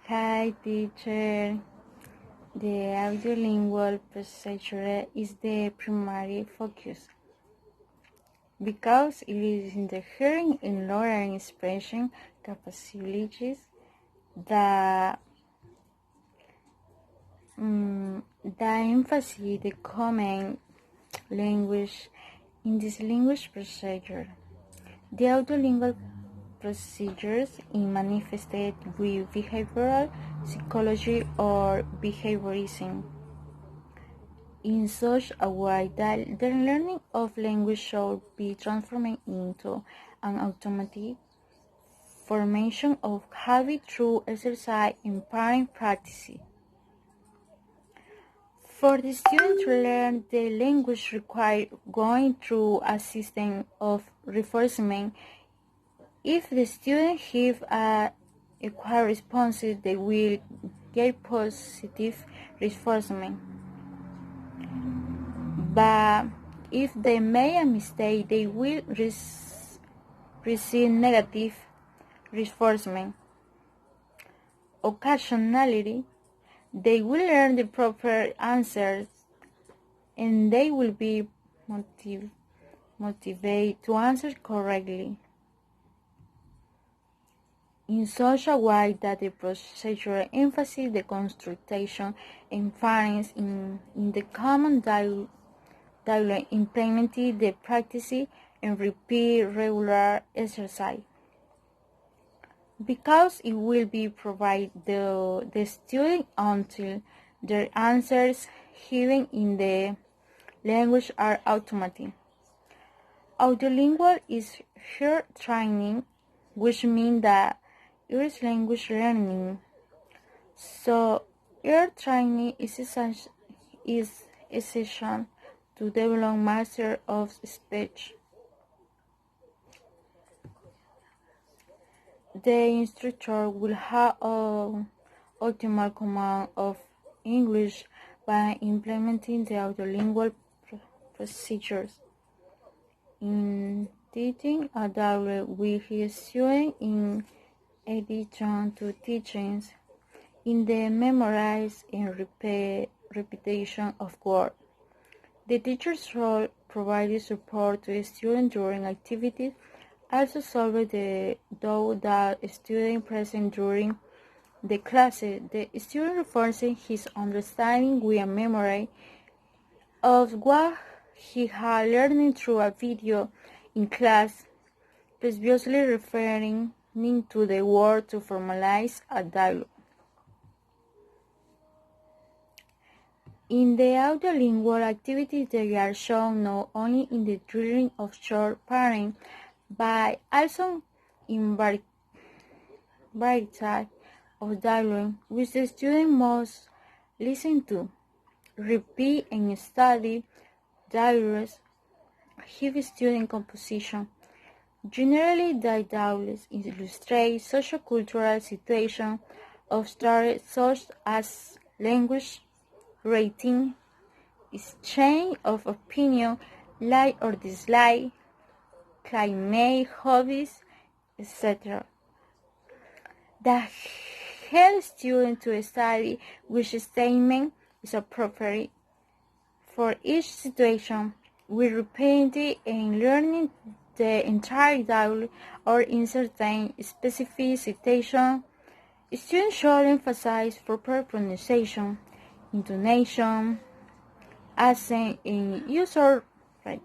Hi teacher, the audiolingual procedure is the primary focus because it is in the hearing and oral expression capabilities that the emphasis the common language in this language procedure. The audiolingual procedures is manifested with behavioral psychology or behaviorism in such a way that the learning of language should be transformed into an automatic formation of habit through exercise and parent practice. For the student to learn the language requires going through a system of reinforcement. If the student give a equal responses, they will get positive reinforcement. But if they make a mistake, they will receive negative reinforcement. Occasionally, they will learn the proper answers and they will be motivated to answer correctly in such a way that the procedure emphasizes the construction and findings in the common dialogue, implementing the practice and repeat regular exercise. Because it will be provided the student until their answers given in the language are automatic. Audiolingual is ear training, which means that it is language learning. So ear training is essential to develop mastery of speech. The instructor will have optimal command of English by implementing the audiolingual procedures. In teaching a dialogue with his student, in addition to teachings, in the memorize and repetition of words. The teacher's role provided support to the student during activities, also solve the doubt that a student present during the classes. The student reinforcing his understanding with a memory of what he had learned through a video in class, previously referring to the word to formalize a dialogue. In the audiolingual activities, they are shown not only in the drilling of short pairing, but also in variety of dialogue, which the student must listen to, repeat, and study dialogues, give student composition. Generally, the dialogues illustrate socio-cultural situations of stories such as language, rating, exchange of opinion, like or dislike, climate, hobbies, etc. That help students to study which statement is appropriate for each situation. We repeat it and learning the entire dialogue or in certain specific situation. Students should emphasize proper pronunciation, intonation, accent, and user right.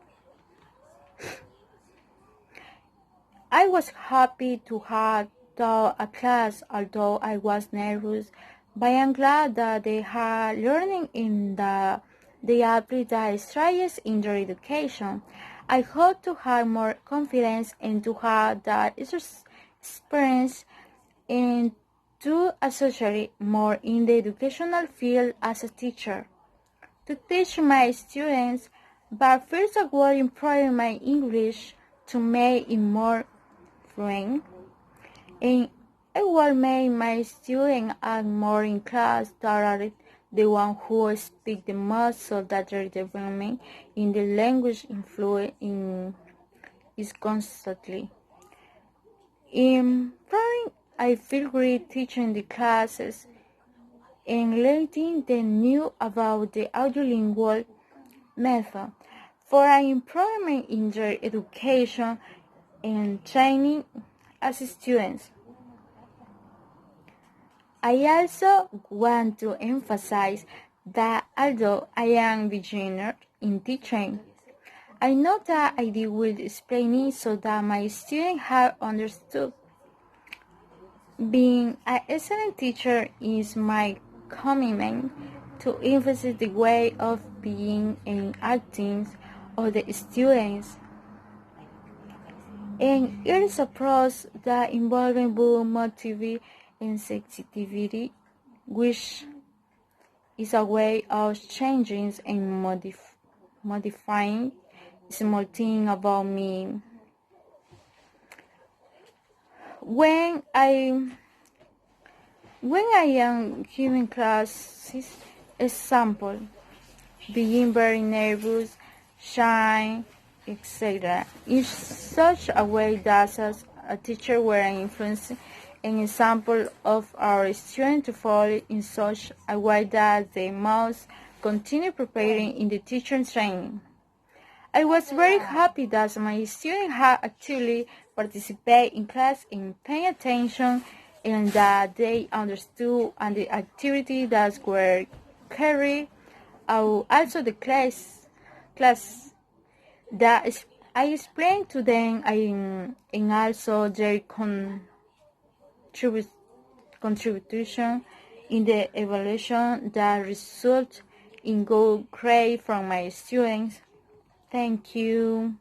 I was happy to have taught a class, although I was nervous, but I am glad that they are learning in they apply the strategies in their education. I hope to have more confidence and to have that experience and to associate more in the educational field as a teacher. To teach my students, but first I will improve my English to make it more fluent, and I will make my students act more in class that are the one who speak the most, so that their development in the language influence is constantly improving I feel great teaching the classes and letting them know about the audiolingual method for an improvement in their education and training as students. I also want to emphasize that although I am beginner in teaching, I know that I did with explaining so that my students have understood. Being an excellent teacher is my commitment to emphasize the way of being and acting of the students. And it is a process that involves both motivation and sensitivity, which is a way of changing and modifying small things about me. When I am giving classes, example, being very nervous, shy, etc. in such a way that as a teacher were influencing an example of our students to follow in such a way that they must continue preparing in the teacher training. I was very happy that my students had actually participated in class and paid attention and that they understood and the activities that were carried out. Also the class that I explained to them and also their contribution in the evaluation that result in good grade from my students. Thank you.